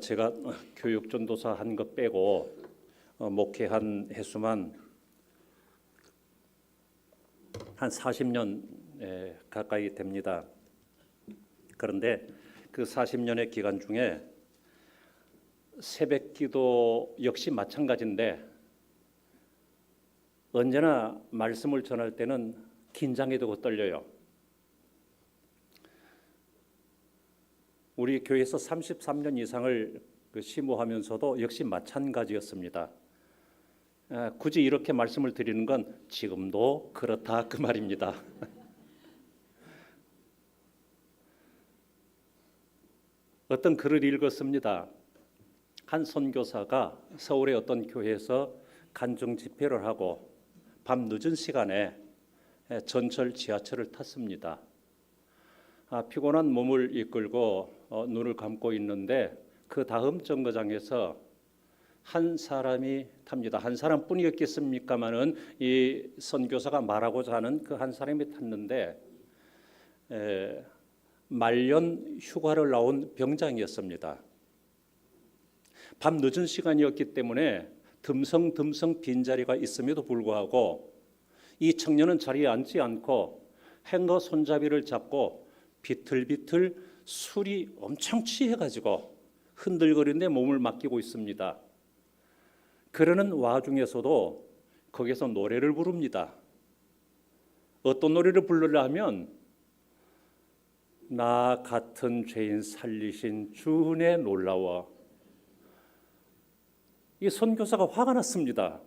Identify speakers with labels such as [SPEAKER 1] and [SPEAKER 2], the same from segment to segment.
[SPEAKER 1] 제가 교육 전도사 한 것 빼고 목회한 횟수만 한 40년 가까이 됩니다. 그런데 그 40년의 기간 중에 새벽기도 역시 마찬가지인데 언제나 말씀을 전할 때는 긴장이 되고 떨려요. 우리 교회에서 33년 이상을 심호하면서도 역시 마찬가지였습니다. 굳이 이렇게 말씀을 드리는 건 지금도 그렇다 그 말입니다. 어떤 글을 읽었습니다. 한 선교사가 서울의 어떤 교회에서 간증 집회를 하고 밤 늦은 시간에 전철 지하철을 탔습니다. 피곤한 몸을 이끌고 눈을 감고 있는데 그 다음 정거장에서 한 사람이 탑니다. 한 사람뿐이었겠습니까마는 이 선교사가 말하고자 하는 그 한 사람이 탔는데 말년 휴가를 나온 병장이었습니다. 밤 늦은 시간이었기 때문에 듬성듬성 빈자리가 있음에도 불구하고 이 청년은 자리에 앉지 않고 행거 손잡이를 잡고 비틀비틀 술이 엄청 취해가지고 흔들거리는데 몸을 맡기고 있습니다. 그러는 와중에서도 거기서 노래를 부릅니다. 어떤 노래를 부르려 하면 나 같은 죄인 살리신 주 은혜 놀라워. 이 선교사가 화가 났습니다.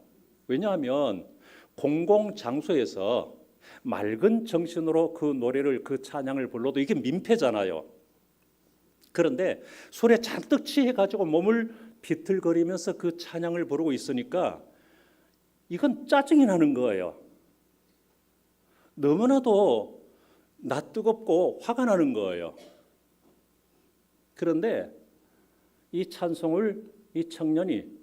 [SPEAKER 1] 왜냐하면 공공장소에서 맑은 정신으로 그 노래를 그 찬양을 불러도 이게 민폐잖아요. 그런데 술에 잔뜩 취해가지고 몸을 비틀거리면서 그 찬양을 부르고 있으니까 이건 짜증이 나는 거예요. 너무나도 낯뜨겁고 화가 나는 거예요. 그런데 이 찬송을 이 청년이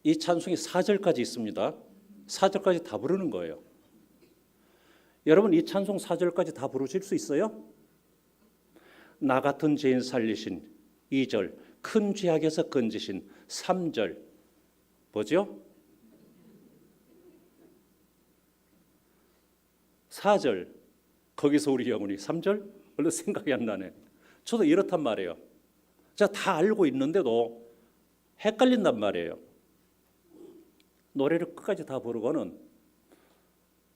[SPEAKER 1] 이 찬송이 4절까지 있습니다. 4절까지 다 부르는 거예요. 여러분 이 찬송 4절까지 다 부르실 수 있어요? 나 같은 죄인 살리신 2절, 큰 죄악에서 건지신 3절, 뭐죠? 4절, 거기서 우리 영혼이 3절? 얼른 생각이 안 나네. 저도 이렇단 말이에요. 제가 다 알고 있는데도 헷갈린단 말이에요. 노래를 끝까지 다 부르고는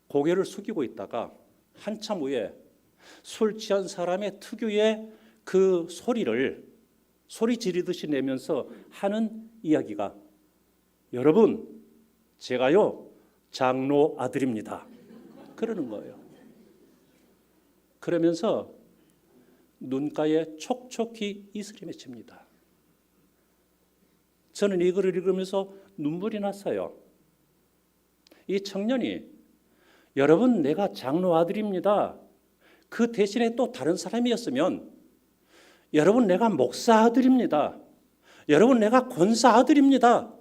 [SPEAKER 1] 고개를 숙이고 있다가 한참 후에 술 취한 사람의 특유의 그 소리 지르듯이 내면서 하는 이야기가 여러분 제가요 장로 아들입니다. 그러는 거예요. 그러면서 눈가에 촉촉히 이슬이 맺힙니다. 저는 이 글을 읽으면서 눈물이 났어요. 이 청년이 여러분 내가 장로 아들입니다. 그 대신에 또 다른 사람이었으면 여러분 내가 목사 아들입니다. 여러분 내가 권사 아들입니다.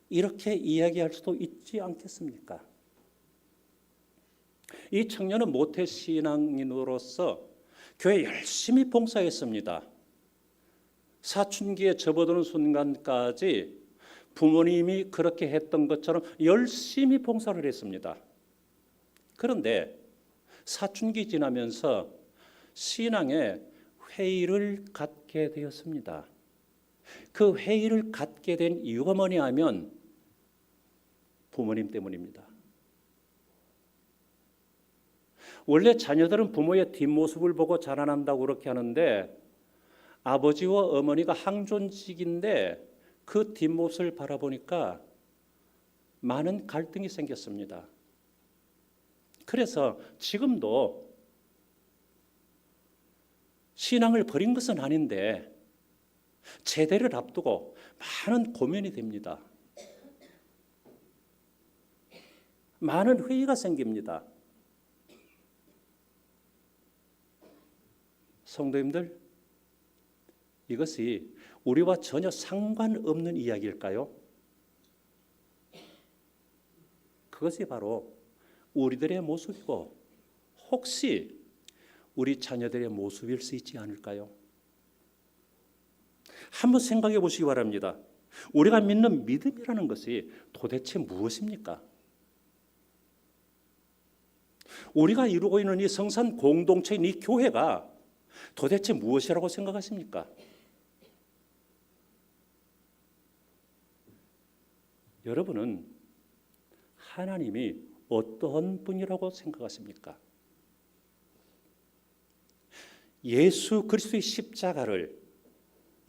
[SPEAKER 1] 이렇게 이야기할 수도 있지 않겠습니까? 이 청년은 모태신앙인으로서 교회 열심히 봉사했습니다. 사춘기에 접어드는 순간까지 부모님이 그렇게 했던 것처럼 열심히 봉사를 했습니다. 그런데 사춘기 지나면서 신앙의 회의를 갖게 되었습니다. 그 회의를 갖게 된 이유가 뭐냐 하면 부모님 때문입니다. 원래 자녀들은 부모의 뒷모습을 보고 자라난다고 그렇게 하는데 아버지와 어머니가 항존직인데 그 뒷모습을 바라보니까 많은 갈등이 생겼습니다. 그래서 지금도 신앙을 버린 것은 아닌데 제대를 앞두고 많은 고민이 됩니다. 많은 회의가 생깁니다. 성도님들, 이것이 우리와 전혀 상관없는 이야기일까요? 그것이 바로 우리들의 모습이고 혹시 우리 자녀들의 모습일 수 있지 않을까요? 한번 생각해 보시기 바랍니다. 우리가 믿는 믿음이라는 것이 도대체 무엇입니까? 우리가 이루고 있는 이 성산 공동체인 이 교회가 도대체 무엇이라고 생각하십니까? 여러분은 하나님이 어떠한 분이라고 생각하십니까? 예수 그리스도의 십자가를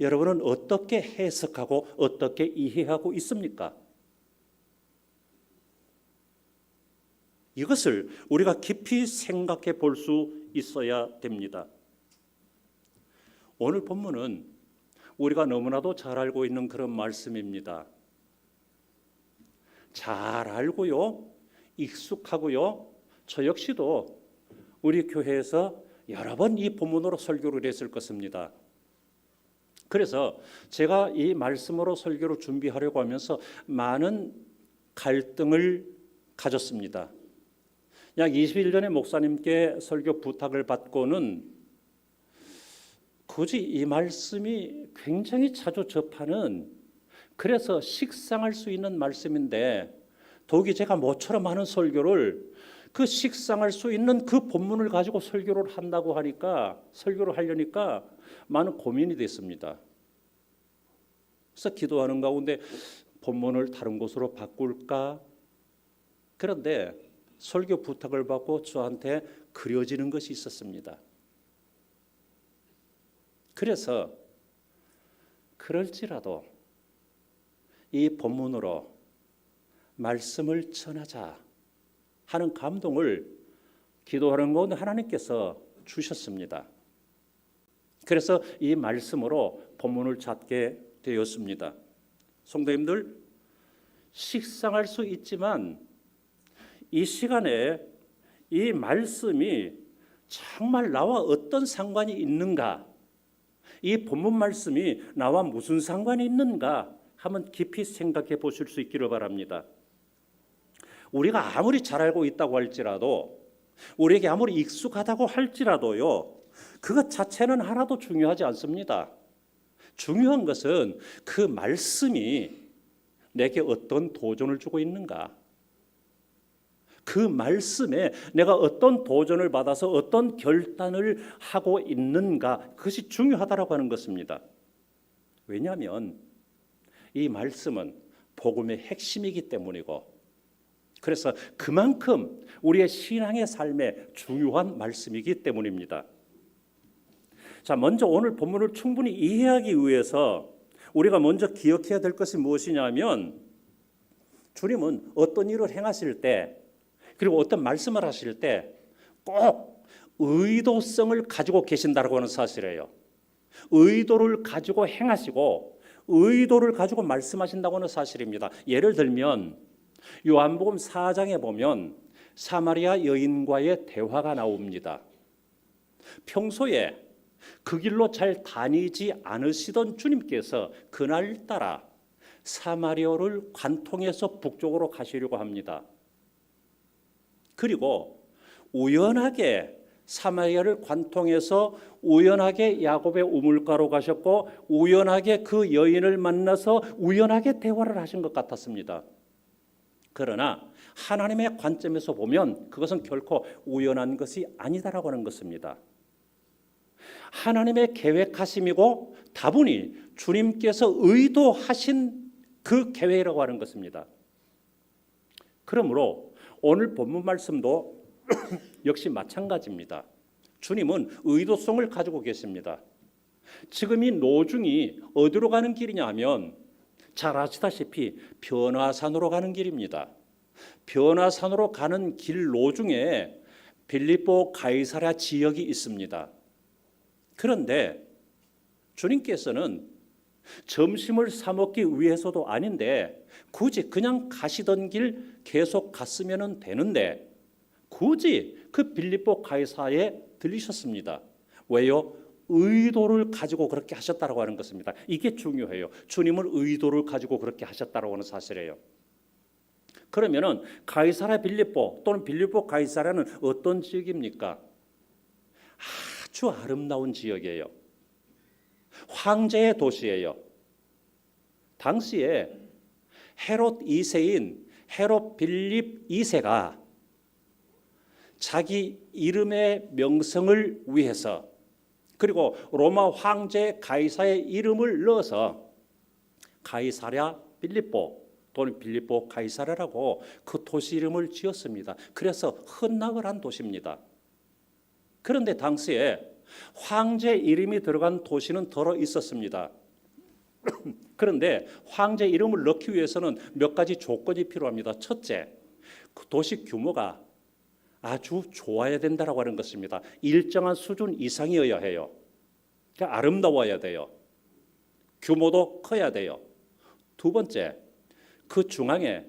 [SPEAKER 1] 여러분은 어떻게 해석하고 어떻게 이해하고 있습니까? 이것을 우리가 깊이 생각해 볼 수 있어야 됩니다. 오늘 본문은 우리가 너무나도 잘 알고 있는 그런 말씀입니다. 잘 알고요, 익숙하고요. 저 역시도 우리 교회에서 여러 번 이 본문으로 설교를 했을 것입니다. 그래서 제가 이 말씀으로 설교를 준비하려고 하면서 많은 갈등을 가졌습니다. 약 20일 전에 목사님께 설교 부탁을 받고는 굳이 이 말씀이 굉장히 자주 접하는, 그래서 식상할 수 있는 말씀인데 더욱이 제가 모처럼 하는 설교를 그 식상할 수 있는 그 본문을 가지고 설교를 한다고 하니까, 설교를 하려니까 많은 고민이 됐습니다. 그래서 기도하는 가운데 본문을 다른 곳으로 바꿀까? 그런데 설교 부탁을 받고 저한테 그려지는 것이 있었습니다. 그래서 그럴지라도 이 본문으로 말씀을 전하자 하는 감동을 기도하는 가운데 하나님께서 주셨습니다. 그래서 이 말씀으로 본문을 찾게 되었습니다. 성도님들, 식상할 수 있지만 이 시간에 이 말씀이 정말 나와 어떤 상관이 있는가, 이 본문 말씀이 나와 무슨 상관이 있는가 한번 깊이 생각해 보실 수 있기를 바랍니다. 우리가 아무리 잘 알고 있다고 할지라도, 우리에게 아무리 익숙하다고 할지라도요, 그것 자체는 하나도 중요하지 않습니다. 중요한 것은 그 말씀이 내게 어떤 도전을 주고 있는가, 그 말씀에 내가 어떤 도전을 받아서 어떤 결단을 하고 있는가, 그것이 중요하다고 하는 것입니다. 왜냐하면 이 말씀은 복음의 핵심이기 때문이고, 그래서 그만큼 우리의 신앙의 삶에 중요한 말씀이기 때문입니다. 자, 먼저 오늘 본문을 충분히 이해하기 위해서 우리가 먼저 기억해야 될 것이 무엇이냐면, 주님은 어떤 일을 행하실 때, 그리고 어떤 말씀을 하실 때 꼭 의도성을 가지고 계신다고 하는 사실이에요. 의도를 가지고 행하시고 의도를 가지고 말씀하신다고 하는 사실입니다. 예를 들면 요한복음 4장에 보면 사마리아 여인과의 대화가 나옵니다. 평소에 그 길로 잘 다니지 않으시던 주님께서 그날따라 사마리아를 관통해서 북쪽으로 가시려고 합니다. 그리고 우연하게 사마리아를 관통해서 우연하게 야곱의 우물가로 가셨고, 우연하게 그 여인을 만나서 우연하게 대화를 하신 것 같았습니다. 그러나 하나님의 관점에서 보면 그것은 결코 우연한 것이 아니다라고 하는 것입니다. 하나님의 계획하심이고 다분히 주님께서 의도하신 그 계획이라고 하는 것입니다. 그러므로 오늘 본문 말씀도 역시 마찬가지입니다. 주님은 의도성을 가지고 계십니다. 지금 이 노중이 어디로 가는 길이냐 하면 잘 아시다시피 변화산으로 가는 길입니다. 변화산으로 가는 길 노중에 빌립보 가이사랴 지역이 있습니다. 그런데 주님께서는 점심을 사 먹기 위해서도 아닌데 굳이 그냥 가시던 길 계속 갔으면 되는데 굳이 그 빌립보 가이사랴에 들리셨습니다. 왜요? 의도를 가지고 그렇게 하셨다고 하는 것입니다. 이게 중요해요. 주님은 의도를 가지고 그렇게 하셨다고 하는 사실이에요. 그러면은 가이사랴 빌립보 또는 빌립보 가이사랴는 어떤 지역입니까? 아주 아름다운 지역이에요. 황제의 도시예요. 당시에 헤롯 2세인 헤롯 빌립 2세가 자기 이름의 명성을 위해서, 그리고 로마 황제 가이사의 이름을 넣어서 가이사랴 빌립보 또는 빌립보 가이사랴라고 그 도시 이름을 지었습니다. 그래서 헌납을 한 도시입니다. 그런데 당시에 황제 이름이 들어간 도시는 덜어 있었습니다. 그런데 황제 이름을 넣기 위해서는 몇 가지 조건이 필요합니다. 첫째, 그 도시 규모가 아주 좋아야 된다라고 하는 것입니다. 일정한 수준 이상이어야 해요. 그러니까 아름다워야 돼요. 규모도 커야 돼요. 두 번째, 그 중앙에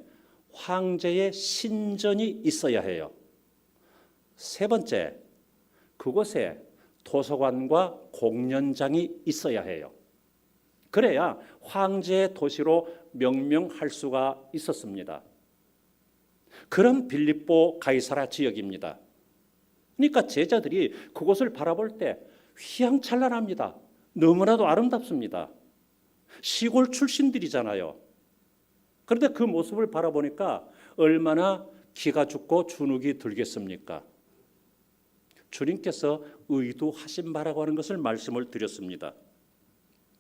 [SPEAKER 1] 황제의 신전이 있어야 해요. 세 번째, 그곳에 도서관과 공연장이 있어야 해요. 그래야 황제의 도시로 명명할 수가 있었습니다. 그런 빌립보 가이사랴 지역입니다. 그러니까 제자들이 그곳을 바라볼 때 휘황찬란합니다. 너무나도 아름답습니다. 시골 출신들이잖아요. 그런데 그 모습을 바라보니까 얼마나 기가 죽고 주눅이 들겠습니까? 주님께서 의도하신 바라고 하는 것을 말씀을 드렸습니다.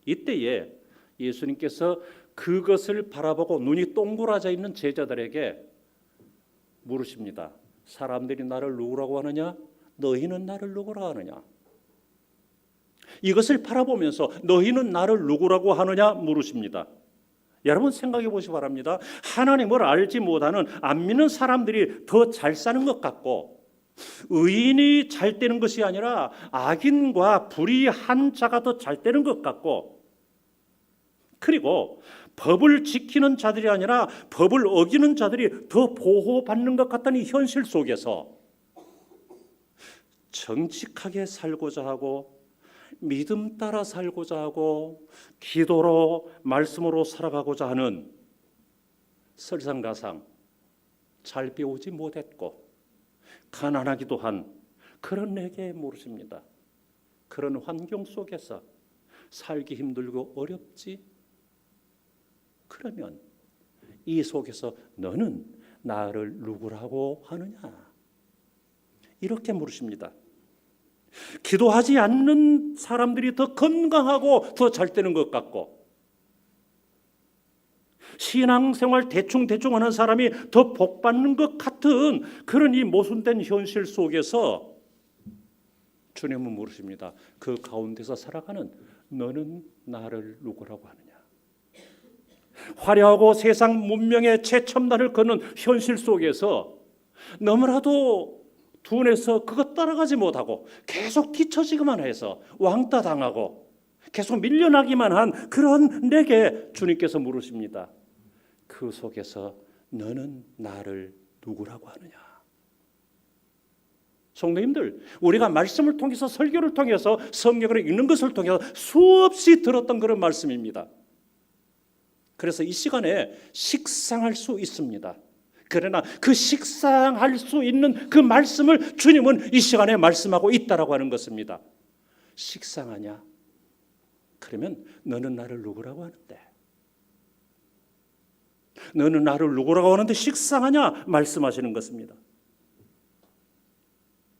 [SPEAKER 1] 이때에 예수님께서 그것을 바라보고 눈이 동그라져 있는 제자들에게 물으십니다. 사람들이 나를 누구라고 하느냐? 너희는 나를 누구라고 하느냐? 이것을 바라보면서 너희는 나를 누구라고 하느냐 물으십니다. 여러분 생각해 보시기 바랍니다. 하나님을 알지 못하는 안 믿는 사람들이 더 잘 사는 것 같고, 의인이 잘 되는 것이 아니라 악인과 불의한 자가 더 잘 되는 것 같고, 그리고 법을 지키는 자들이 아니라 법을 어기는 자들이 더 보호받는 것 같다는 이 현실 속에서 정직하게 살고자 하고, 믿음 따라 살고자 하고, 기도로 말씀으로 살아가고자 하는 설상가상 잘 배우지 못했고 가난하기도 한 그런 내게 물으십니다. 그런 환경 속에서 살기 힘들고 어렵지? 그러면 이 속에서 너는 나를 누구라고 하느냐? 이렇게 물으십니다. 기도하지 않는 사람들이 더 건강하고 더 잘 되는 것 같고, 신앙생활 대충 하는 사람이 더 복받는 것 같은 그런 이 모순된 현실 속에서 주님은 물으십니다. 그 가운데서 살아가는 너는 나를 누구라고 하느냐? 화려하고 세상 문명의 최첨단을 걷는 현실 속에서 너무나도 둔해서 그것 따라가지 못하고 계속 뒤처지기만 해서 왕따 당하고 계속 밀려나기만 한 그런 내게 주님께서 물으십니다. 그 속에서 너는 나를 누구라고 하느냐? 성도님들, 우리가 말씀을 통해서, 설교를 통해서, 성경을 읽는 것을 통해서 수없이 들었던 그런 말씀입니다. 그래서 이 시간에 식상할 수 있습니다. 그러나 그 식상할 수 있는 그 말씀을 주님은 이 시간에 말씀하고 있다라고 하는 것입니다. 식상하냐? 그러면 너는 나를 누구라고 하는데? 너는 나를 누구라고 하는데 식상하냐? 말씀하시는 것입니다.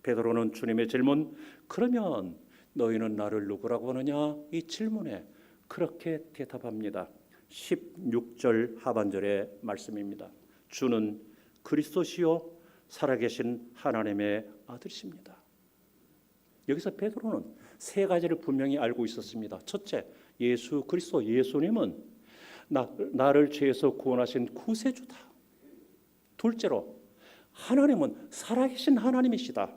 [SPEAKER 1] 베드로는 주님의 질문, 그러면 너희는 나를 누구라고 하느냐? 이 질문에 그렇게 대답합니다. 16절 하반절의 말씀입니다. 주는 그리스도시요 살아계신 하나님의 아들이십니다. 여기서 베드로는 세 가지를 분명히 알고 있었습니다. 첫째, 예수 그리스도, 예수님은 나를 죄에서 구원하신 구세주다. 둘째로, 하나님은 살아계신 하나님이시다.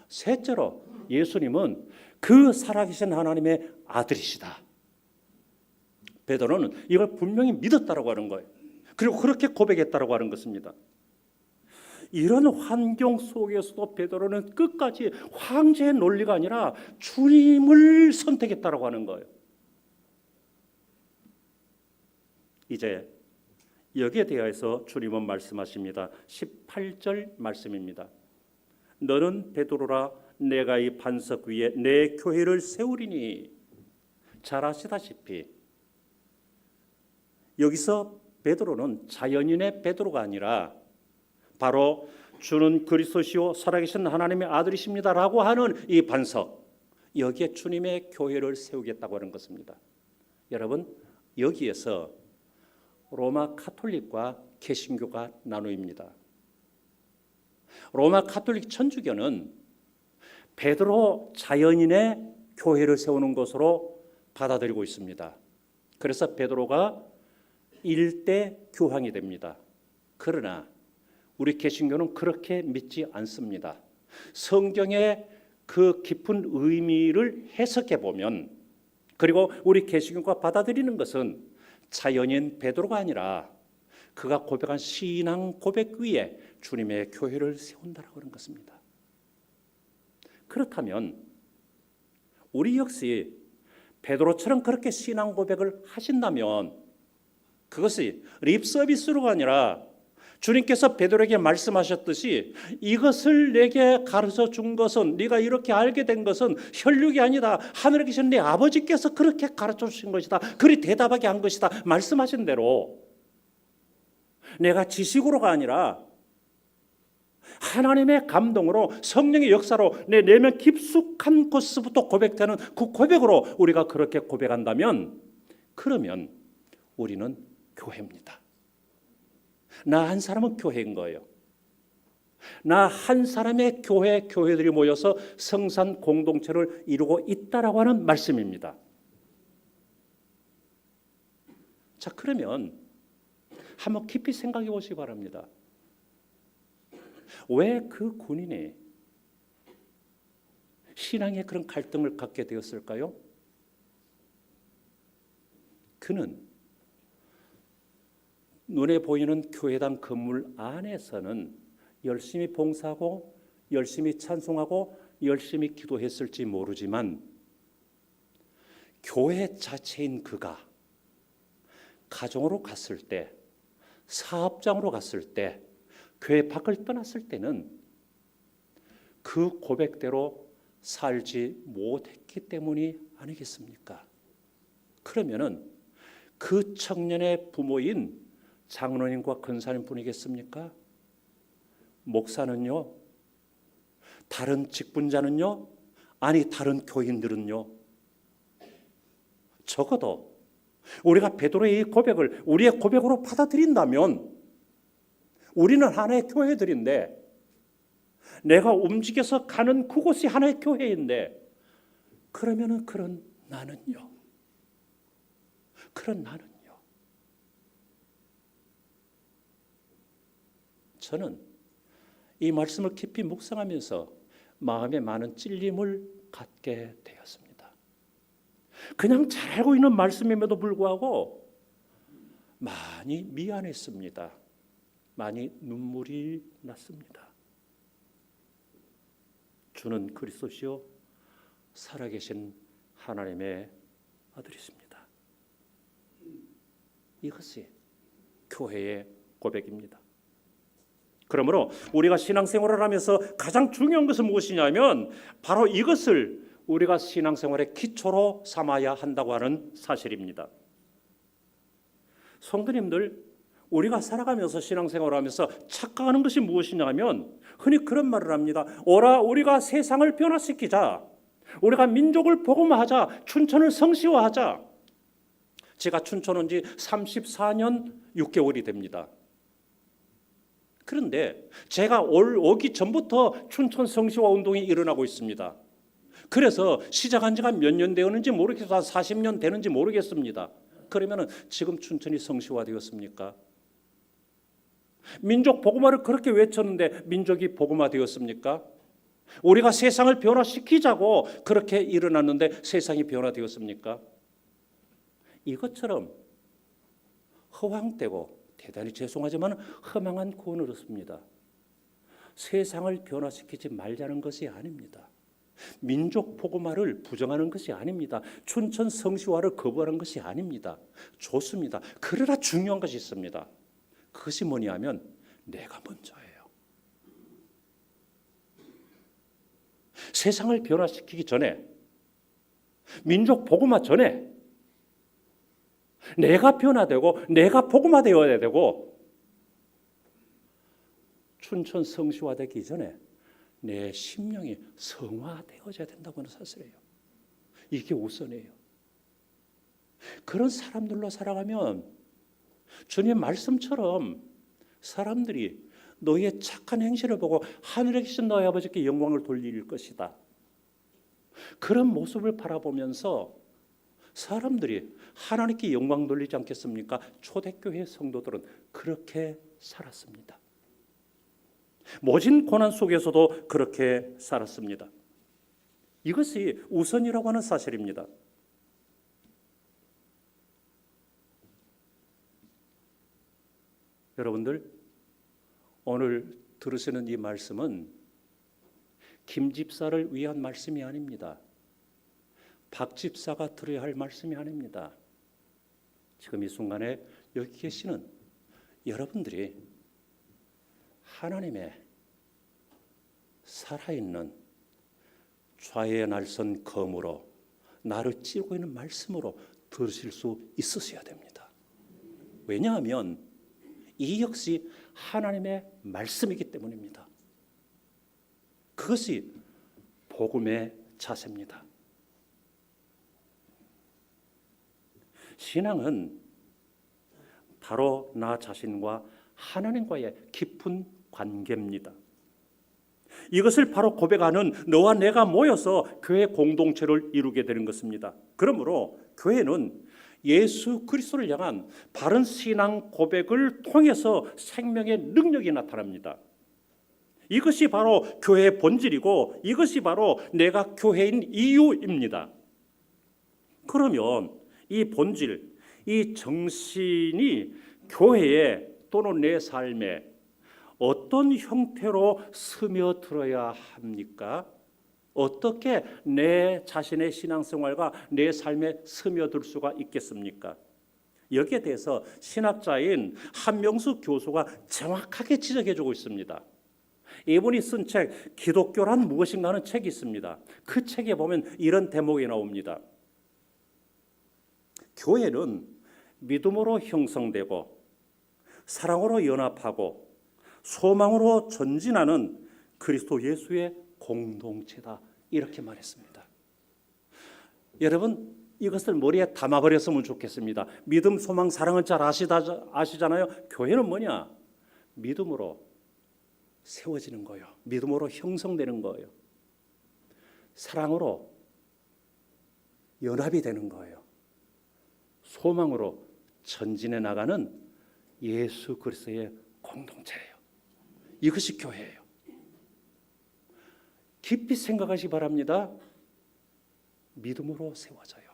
[SPEAKER 1] 셋째로, 예수님은 그 살아계신 하나님의 아들이시다. 베드로는 이걸 분명히 믿었다라고 하는 거예요. 그리고 그렇게 고백했다라고 하는 것입니다. 이런 환경 속에서도 베드로는 끝까지 황제의 논리가 아니라 주님을 선택했다라고 하는 거예요. 이제 여기에 대해서 주님은 말씀하십니다. 18절 말씀입니다. 너는 베드로라, 내가 이 반석 위에 내 교회를 세우리니. 잘 아시다시피 여기서 베드로는 자연인의 베드로가 아니라 바로 주는 그리스도시요 살아계신 하나님의 아들이십니다라고 하는 이 반석, 여기에 주님의 교회를 세우겠다고 하는 것입니다. 여러분, 여기에서 로마 가톨릭과 개신교가 나누입니다. 로마 가톨릭 천주교는 베드로 자연인의 교회를 세우는 것으로 받아들이고 있습니다. 그래서 베드로가 일대 교황이 됩니다. 그러나 우리 개신교는 그렇게 믿지 않습니다. 성경의 그 깊은 의미를 해석해 보면, 그리고 우리 개신교가 받아들이는 것은 자연인 베드로가 아니라 그가 고백한 신앙 고백 위에 주님의 교회를 세운다라고 하는 것입니다. 그렇다면 우리 역시 베드로처럼 그렇게 신앙 고백을 하신다면 그것이 립 서비스로가 아니라 주님께서 베드로에게 말씀하셨듯이 이것을 내게 가르쳐 준 것은, 네가 이렇게 알게 된 것은 혈육이 아니다, 하늘에 계신 네 아버지께서 그렇게 가르쳐 주신 것이다, 그리 대답하게 한 것이다 말씀하신 대로 내가 지식으로가 아니라 하나님의 감동으로 성령의 역사로 내 내면 깊숙한 곳부터 고백되는 그 고백으로 우리가 그렇게 고백한다면, 그러면 우리는 교회입니다. 나 한 사람은 교회인 거예요. 나 한 사람의 교회들이 모여서 성산 공동체를 이루고 있다라고 하는 말씀입니다. 자, 그러면 한번 깊이 생각해 보시기 바랍니다. 왜 그 군인이 신앙의 그런 갈등을 갖게 되었을까요? 그는 눈에 보이는 교회당 건물 안에서는 열심히 봉사하고 열심히 찬송하고 열심히 기도했을지 모르지만 교회 자체인 그가 가정으로 갔을 때, 사업장으로 갔을 때, 교회 밖을 떠났을 때는 그 고백대로 살지 못했기 때문이 아니겠습니까? 그러면은 그 청년의 부모인 장로님과 권사님 뿐이겠습니까? 목사는요? 다른 직분자는요? 아니, 다른 교인들은요? 적어도 우리가 베드로의 이 고백을 우리의 고백으로 받아들인다면 우리는 하나의 교회들인데, 내가 움직여서 가는 그곳이 하나의 교회인데, 그러면은 그런 나는요? 저는 이 말씀을 깊이 묵상하면서 마음에 많은 찔림을 갖게 되었습니다. 그냥 잘 알고 있는 말씀임에도 불구하고 많이 미안했습니다. 많이 눈물이 났습니다. 주는 그리스도시요 살아계신 하나님의 아들이십니다. 이것이 교회의 고백입니다. 그러므로 우리가 신앙생활을 하면서 가장 중요한 것은 무엇이냐면 바로 이것을 우리가 신앙생활의 기초로 삼아야 한다고 하는 사실입니다. 성도님들, 우리가 살아가면서 신앙생활을 하면서 착각하는 것이 무엇이냐면 흔히 그런 말을 합니다. 오라, 우리가 세상을 변화시키자, 우리가 민족을 복음화하자, 춘천을 성시화하자. 제가 춘천 온 지 34년 6개월이 됩니다. 그런데 제가 오기 전부터 춘천 성시화 운동이 일어나고 있습니다. 그래서 시작한 지가 몇 년 되었는지 모르겠어요. 한 40년 되는지 모르겠습니다. 그러면 지금 춘천이 성시화되었습니까? 민족 복음화를 그렇게 외쳤는데 민족이 복음화되었습니까? 우리가 세상을 변화시키자고 그렇게 일어났는데 세상이 변화되었습니까? 이것처럼 허황되고 대단히 죄송하지만 허망한 구원을 얻습니다. 세상을 변화시키지 말자는 것이 아닙니다. 민족 복음화를 부정하는 것이 아닙니다. 춘천 성시화를 거부하는 것이 아닙니다. 좋습니다. 그러나 중요한 것이 있습니다. 그것이 뭐냐면 내가 먼저예요. 세상을 변화시키기 전에, 민족 복음화 전에 내가 변화되고 내가 복음화되어야 되고 춘천 성시화되기 전에 내 심령이 성화되어져야 된다고 하는 사실이에요. 이게 우선이에요. 그런 사람들로 살아가면 주님의 말씀처럼 사람들이 너의 착한 행실을 보고 하늘에 계신 너의 아버지께 영광을 돌릴 것이다. 그런 모습을 바라보면서 사람들이 하나님께 영광 돌리지 않겠습니까? 초대교회 성도들은 그렇게 살았습니다. 모진 고난 속에서도 그렇게 살았습니다. 이것이 우선이라고 하는 사실입니다. 여러분들, 오늘 들으시는 이 말씀은 김 집사를 위한 말씀이 아닙니다. 박 집사가 들어야 할 말씀이 아닙니다. 지금 이 순간에 여기 계시는 여러분들이 하나님의 살아있는 좌의 날선 검으로 나를 찌르고 있는 말씀으로 들으실 수 있으셔야 됩니다. 왜냐하면 이 역시 하나님의 말씀이기 때문입니다. 그것이 복음의 자세입니다. 신앙은 바로 나 자신과 하나님과의 깊은 관계입니다. 이것을 바로 고백하는 너와 내가 모여서 교회 공동체를 이루게 되는 것입니다. 그러므로 교회는 예수 그리스도를 향한 바른 신앙 고백을 통해서 생명의 능력이 나타납니다. 이것이 바로 교회의 본질이고 이것이 바로 내가 교회인 이유입니다. 그러면 이 본질, 이 정신이 교회에 또는 내 삶에 어떤 형태로 스며들어야 합니까? 어떻게 내 자신의 신앙생활과 내 삶에 스며들 수가 있겠습니까? 여기에 대해서 신학자인 한명수 교수가 정확하게 지적해주고 있습니다. 이분이 쓴 책 기독교란 무엇인가 하는 책이 있습니다. 그 책에 보면 이런 대목이 나옵니다. 교회는 믿음으로 형성되고 사랑으로 연합하고 소망으로 전진하는 그리스도 예수의 공동체다. 이렇게 말했습니다. 여러분 이것을 머리에 담아버렸으면 좋겠습니다. 믿음, 소망, 사랑은 잘 아시잖아요. 교회는 뭐냐? 믿음으로 세워지는 거예요. 믿음으로 형성되는 거예요. 사랑으로 연합이 되는 거예요. 소망으로 전진해 나가는 예수 그리스도의 공동체예요. 이것이 교회예요. 깊이 생각하시기 바랍니다. 믿음으로 세워져요.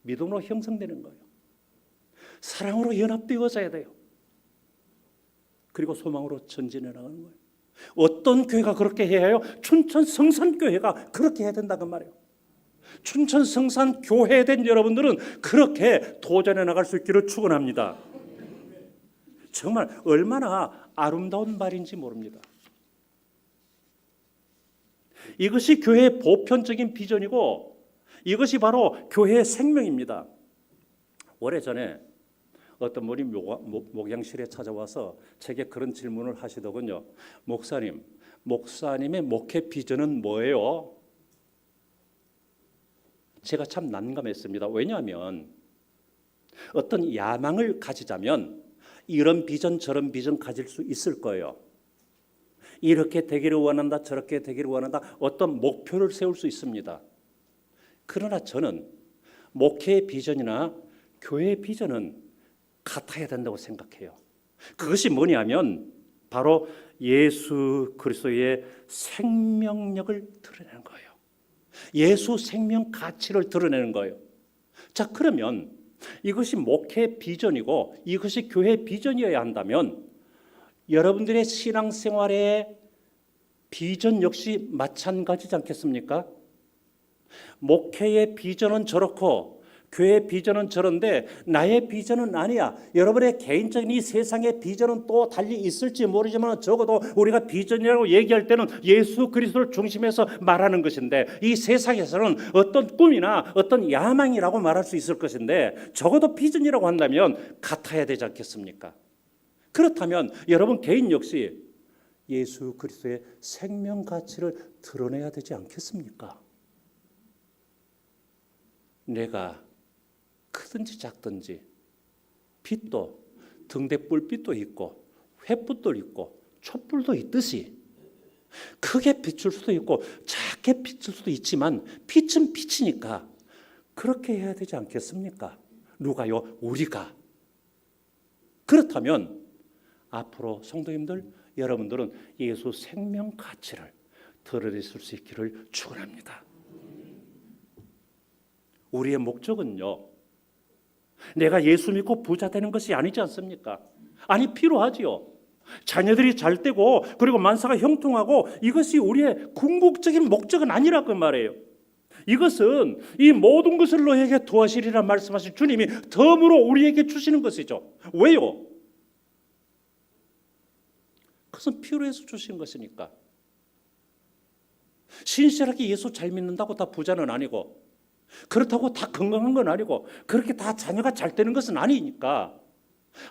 [SPEAKER 1] 믿음으로 형성되는 거예요. 사랑으로 연합되어져야 돼요. 그리고 소망으로 전진해 나가는 거예요. 어떤 교회가 그렇게 해야 해요? 춘천 성산교회가 그렇게 해야 된다고 말이에요. 춘천 성산교회에 된 여러분들은 그렇게 도전해 나갈 수 있기를 축원합니다. 정말 얼마나 아름다운 말인지 모릅니다. 이것이 교회의 보편적인 비전이고 이것이 바로 교회의 생명입니다. 오래전에 어떤 분이 목양실에 찾아와서 제게 그런 질문을 하시더군요. 목사님의 목회 비전은 뭐예요? 제가 참 난감했습니다. 왜냐하면 어떤 야망을 가지자면 이런 비전 저런 비전 가질 수 있을 거예요. 이렇게 되기를 원한다 저렇게 되기를 원한다 어떤 목표를 세울 수 있습니다. 그러나 저는 목회의 비전이나 교회의 비전은 같아야 된다고 생각해요. 그것이 뭐냐면 바로 예수 그리스도의 생명력을 드러내는 거예요. 예수 생명 가치를 드러내는 거예요. 자, 그러면 이것이 목회 비전이고 이것이 교회 비전이어야 한다면 여러분들의 신앙생활의 비전 역시 마찬가지지 않겠습니까? 목회의 비전은 저렇고 교회 비전은 저런데 나의 비전은 아니야. 여러분의 개인적인 이 세상의 비전은 또 달리 있을지 모르지만 적어도 우리가 비전이라고 얘기할 때는 예수 그리스도를 중심에서 말하는 것인데, 이 세상에서는 어떤 꿈이나 어떤 야망이라고 말할 수 있을 것인데 적어도 비전이라고 한다면 같아야 되지 않겠습니까? 그렇다면 여러분 개인 역시 예수 그리스도의 생명 가치를 드러내야 되지 않겠습니까? 내가 크든지 작든지 빛도 등대 뿔빛도 있고 횃불도 있고 촛불도 있듯이 크게 비출 수도 있고 작게 비출 수도 있지만 빛은 빛이니까 그렇게 해야 되지 않겠습니까? 누가요? 우리가. 그렇다면 앞으로 성도님들, 여러분들은 예수 생명 가치를 드러낼 수 있기를 축원합니다. 우리의 목적은요, 내가 예수 믿고 부자 되는 것이 아니지 않습니까? 아니, 필요하지요. 자녀들이 잘 되고 그리고 만사가 형통하고 이것이 우리의 궁극적인 목적은 아니라 그 말이에요. 이것은 이 모든 것을 너에게 도와시리라 말씀하신 주님이 덤으로 우리에게 주시는 것이죠. 왜요? 그것은 필요해서 주신 것이니까. 신실하게 예수 잘 믿는다고 다 부자는 아니고, 그렇다고 다 건강한 건 아니고, 그렇게 다 자녀가 잘 되는 것은 아니니까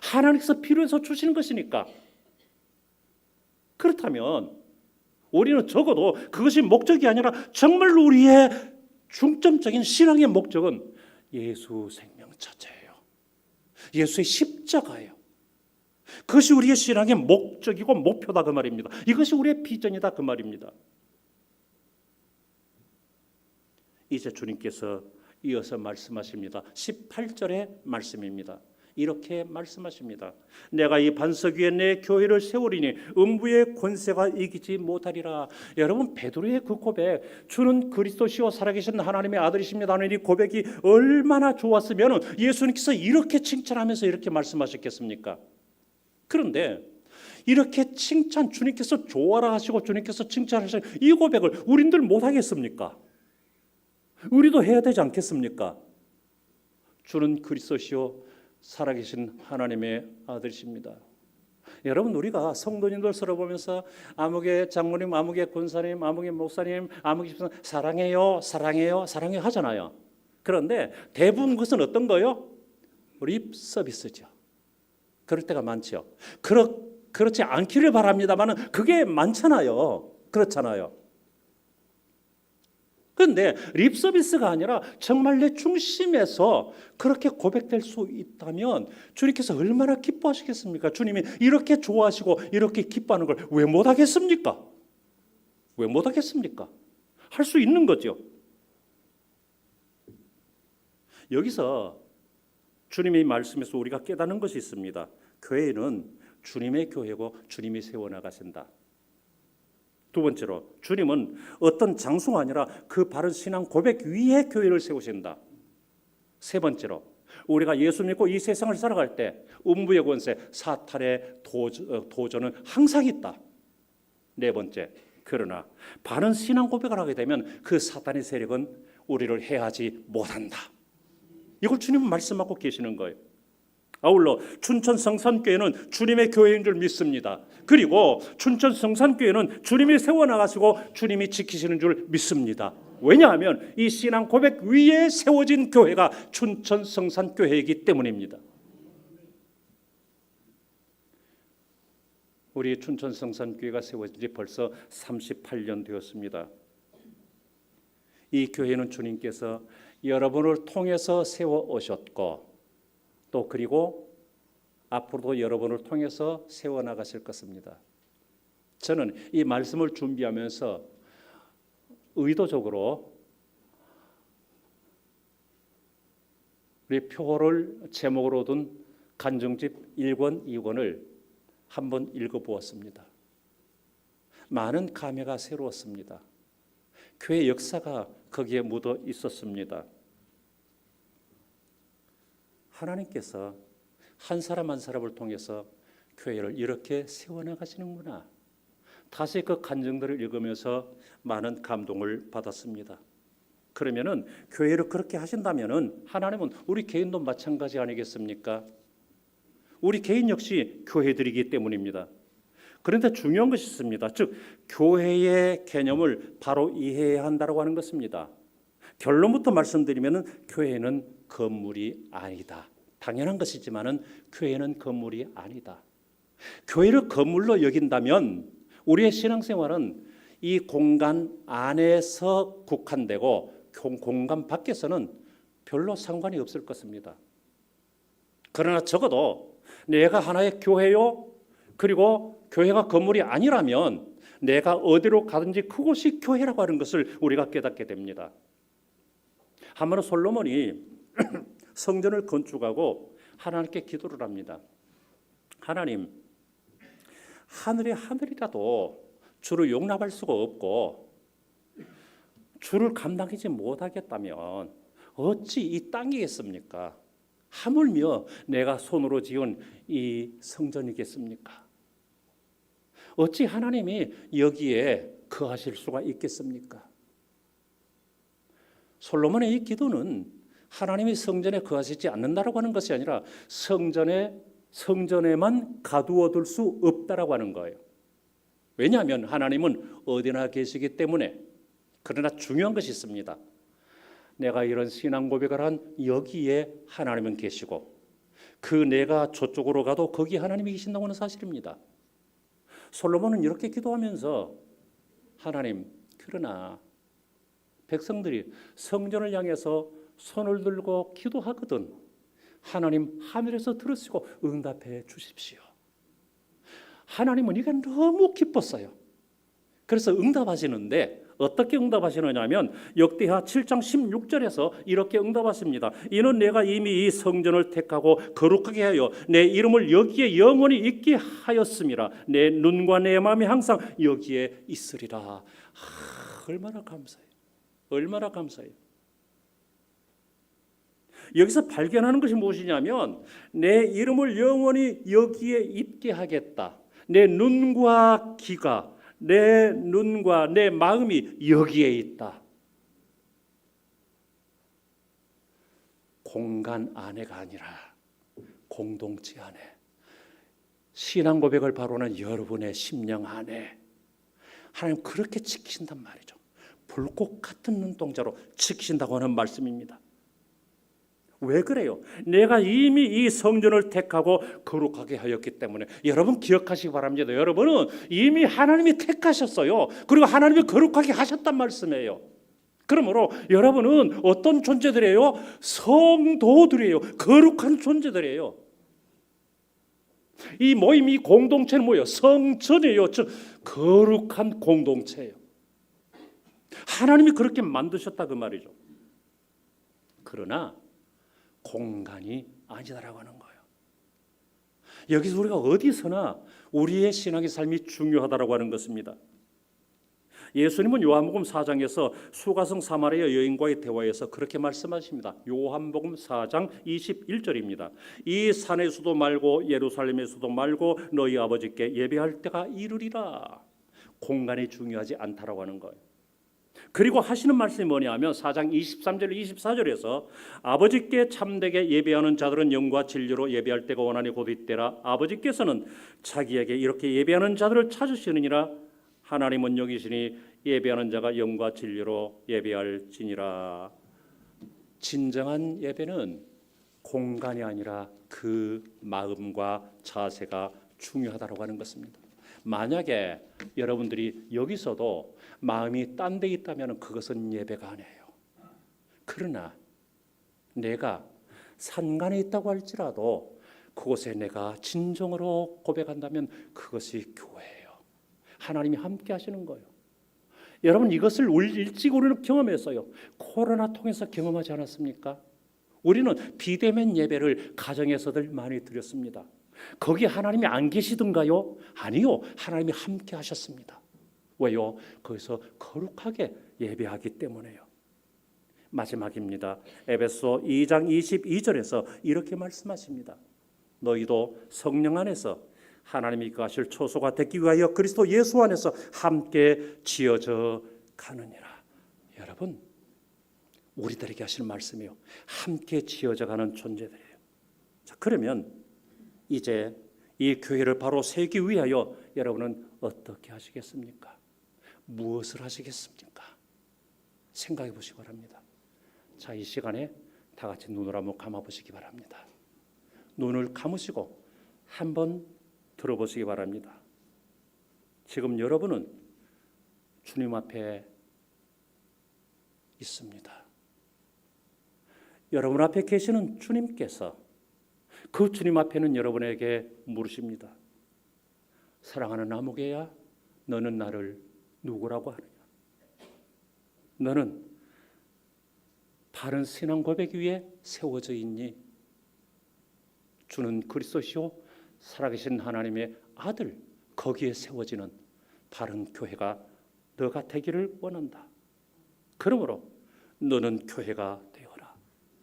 [SPEAKER 1] 하나님께서 필요해서 주시는 것이니까. 그렇다면 우리는 적어도 그것이 목적이 아니라 정말로 우리의 중점적인 신앙의 목적은 예수 생명 자체예요. 예수의 십자가예요. 그것이 우리의 신앙의 목적이고 목표다 그 말입니다. 이것이 우리의 비전이다 그 말입니다. 이제 주님께서 이어서 말씀하십니다. 18절의 말씀입니다. 이렇게 말씀하십니다. 내가 이 반석 위에 내 교회를 세우리니 음부의 권세가 이기지 못하리라. 여러분, 베드로의 그 고백, 주는 그리스도시요 살아계신 하나님의 아들이십니다 하는 이 고백이 얼마나 좋았으면 예수님께서 이렇게 칭찬하면서 이렇게 말씀하셨겠습니까? 그런데 이렇게 칭찬, 주님께서 좋아라 하시고 주님께서 칭찬하시는 이 고백을 우린들 못하겠습니까? 우리도 해야 되지 않겠습니까? 주는 그리스도시요 살아계신 하나님의 아들이십니다. 여러분, 우리가 성도님들 서로 보면서 아무개 장로님, 아무개 권사님, 아무개 목사님, 아무개 집사님 사랑해요, 사랑해요, 사랑해요 하잖아요. 그런데 대부분 그것은 어떤 거요? 립 서비스죠. 그럴 때가 많죠. 그렇지 않기를 바랍니다만 그게 많잖아요. 그렇잖아요. 그런데 립 서비스가 아니라 정말 내 중심에서 그렇게 고백될 수 있다면 주님께서 얼마나 기뻐하시겠습니까? 주님이 이렇게 좋아하시고 이렇게 기뻐하는 걸 왜 못하겠습니까? 왜 못하겠습니까? 할 수 있는 거죠. 여기서 주님의 말씀에서 우리가 깨닫는 것이 있습니다. 교회는 주님의 교회고 주님이 세워나가신다. 두 번째로, 주님은 어떤 장소가 아니라 그 바른 신앙 고백 위에 교회를 세우신다. 세 번째로, 우리가 예수 믿고 이 세상을 살아갈 때 음부의 권세, 사탄의 도전은 항상 있다. 네 번째, 그러나 바른 신앙 고백을 하게 되면 그 사탄의 세력은 우리를 해하지 못한다. 이걸 주님은 말씀하고 계시는 거예요. 아울러 춘천 성산교회는 주님의 교회인 줄 믿습니다. 그리고 춘천 성산교회는 주님이 세워나가시고 주님이 지키시는 줄 믿습니다. 왜냐하면 이 신앙 고백 위에 세워진 교회가 춘천 성산교회이기 때문입니다. 우리 춘천 성산교회가 세워진 지 벌써 38년 되었습니다. 이 교회는 주님께서 여러분을 통해서 세워 오셨고 또 그리고 앞으로도 여러분을 통해서 세워나가실 것입니다. 저는 이 말씀을 준비하면서 의도적으로 우리 표를 제목으로 둔 간증집 1권, 2권을 한번 읽어보았습니다. 많은 감회가 새로웠습니다. 교회 역사가 거기에 묻어 있었습니다. 하나님께서 한 사람 한 사람을 통해서 교회를 이렇게 세워나가시는구나. 다시 그 간증들을 읽으면서 많은 감동을 받았습니다. 그러면은 교회를 그렇게 하신다면은 하나님은 우리 개인도 마찬가지 아니겠습니까? 우리 개인 역시 교회들이기 때문입니다. 그런데 중요한 것이 있습니다. 즉 교회의 개념을 바로 이해해야 한다고 하는 것입니다. 결론부터 말씀드리면은 교회는 건물이 아니다. 당연한 것이지만은 교회는 건물이 아니다. 교회를 건물로 여긴다면 우리의 신앙생활은 이 공간 안에서 국한되고 공간 밖에서는 별로 상관이 없을 것입니다. 그러나 적어도 내가 하나의 교회요, 그리고 교회가 건물이 아니라면 내가 어디로 가든지 그곳이 교회라고 하는 것을 우리가 깨닫게 됩니다. 한번 솔로몬이 성전을 건축하고 하나님께 기도를 합니다. 하나님, 하늘의 하늘이라도 주를 용납할 수가 없고 주를 감당하지 못하겠다면 어찌 이 땅이겠습니까? 하물며 내가 손으로 지은 이 성전이겠습니까? 어찌 하나님이 여기에 거하실 수가 있겠습니까? 솔로몬의 이 기도는 하나님이 성전에 거하시지 않는다라고 하는 것이 아니라 성전에만 가두어둘 수 없다라고 하는 거예요. 왜냐하면 하나님은 어디나 계시기 때문에. 그러나 중요한 것이 있습니다. 내가 이런 신앙 고백을 한 여기에 하나님은 계시고 그 내가 저쪽으로 가도 거기 하나님이 계신다고 하는 사실입니다. 솔로몬은 이렇게 기도하면서 하나님, 그러나 백성들이 성전을 향해서 손을 들고 기도하거든 하나님 하늘에서 들으시고 응답해 주십시오. 하나님은 이게 너무 기뻤어요. 그래서 응답하시는데 어떻게 응답하시느냐면 역대하 7장 16절에서 이렇게 응답하십니다. 이는 내가 이미 이 성전을 택하고 거룩하게 하여 내 이름을 여기에 영원히 있게 하였음이라. 내 눈과 내 마음이 항상 여기에 있으리라. 얼마나 감사해요. 얼마나 감사해요. 여기서 발견하는 것이 무엇이냐면 내 이름을 영원히 여기에 있게 하겠다. 내 눈과 귀가, 내 눈과 내 마음이 여기에 있다. 공간 안에가 아니라 공동체 안에, 신앙 고백을 바로는 여러분의 심령 안에 하나님 그렇게 지키신단 말이죠. 불꽃 같은 눈동자로 지키신다고 하는 말씀입니다. 왜 그래요? 내가 이미 이 성전을 택하고 거룩하게 하였기 때문에. 여러분 기억하시기 바랍니다. 여러분은 이미 하나님이 택하셨어요. 그리고 하나님이 거룩하게 하셨단 말씀이에요. 그러므로 여러분은 어떤 존재들이에요? 성도들이에요. 거룩한 존재들이에요. 이 모임, 이 공동체는 뭐예요? 성전이에요. 즉 거룩한 공동체예요. 하나님이 그렇게 만드셨다 그 말이죠. 그러나 공간이 아니다라고 하는 거예요. 여기서 우리가 어디서나 우리의 신앙의 삶이 중요하다라고 하는 것입니다. 예수님은 요한복음 4장에서 수가성 사마리아 여인과의 대화에서 그렇게 말씀하십니다. 요한복음 4장 21절입니다. 이 산에서도 말고 예루살렘에서도 말고 너희 아버지께 예배할 때가 이르리라. 공간이 중요하지 않다라고 하는 거예요. 그리고 하시는 말씀이 뭐냐면 4장 23절 24절에서 아버지께 참되게 예배하는 자들은 영과 진리로 예배할 때가 원하니 곧 이때라. 아버지께서는 자기에게 이렇게 예배하는 자들을 찾으시느니라. 하나님은 여기시니 예배하는 자가 영과 진리로 예배할지니라. 진정한 예배는 공간이 아니라 그 마음과 자세가 중요하다고 하는 것입니다. 만약에 여러분들이 여기서도 마음이 딴 데 있다면 그것은 예배가 아니에요. 그러나 내가 산간에 있다고 할지라도 그곳에 내가 진정으로 고백한다면 그것이 교회예요. 하나님이 함께 하시는 거예요. 여러분 이것을 일찍 우리는 경험했어요. 코로나 통해서 경험하지 않았습니까? 우리는 비대면 예배를 가정에서들 많이 드렸습니다. 거기 하나님이 안 계시던가요? 아니요. 하나님이 함께 하셨습니다. 왜요? 거기서 거룩하게 예배하기 때문에요. 마지막입니다. 에베소 2장 22절에서 이렇게 말씀하십니다. 너희도 성령 안에서 하나님이 거하실 초소가 되기 위하여 그리스도 예수 안에서 함께 지어져 가느니라. 여러분, 우리들에게 하시는 말씀이요. 함께 지어져가는 존재들이에요. 자, 그러면 이제 이 교회를 바로 세우기 위하여 여러분은 어떻게 하시겠습니까? 무엇을 하시겠습니까? 생각해 보시기 바랍니다. 자, 이 시간에 다 같이 눈을 한번 감아 보시기 바랍니다. 눈을 감으시고 한번 들어보시기 바랍니다. 지금 여러분은 주님 앞에 있습니다. 여러분 앞에 계시는 주님께서 그 주님 앞에는 여러분에게 물으십니다. 사랑하는 아무개야, 너는 나를 누구라고 하느냐? 너는 바른 신앙 고백 위에 세워져 있니? 주는 그리스도시요 살아계신 하나님의 아들, 거기에 세워지는 바른 교회가 너가 되기를 원한다. 그러므로 너는 교회가 되어라.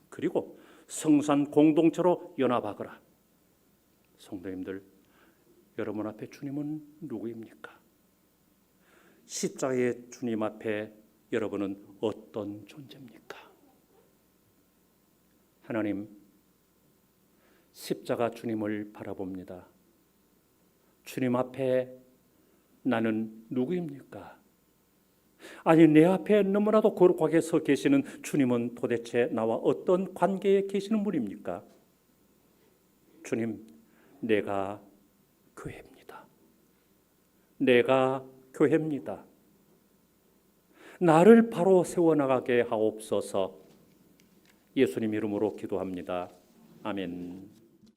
[SPEAKER 1] 그리고 성산 공동체로 연합하거라. 성도님들, 여러분 앞에 주님은 누구입니까? 십자가의 주님 앞에 여러분은 어떤 존재입니까? 하나님, 십자가 주님을 바라봅니다. 주님 앞에 나는 누구입니까? 아니, 내 앞에 너무나도 거룩하게 서 계시는 주님은 도대체 나와 어떤 관계에 계시는 분입니까? 주님, 내가 교회입니다. 내가 교회입니다. 나를 바로 세워나가게 하옵소서. 예수님 이름으로 기도합니다. 아멘.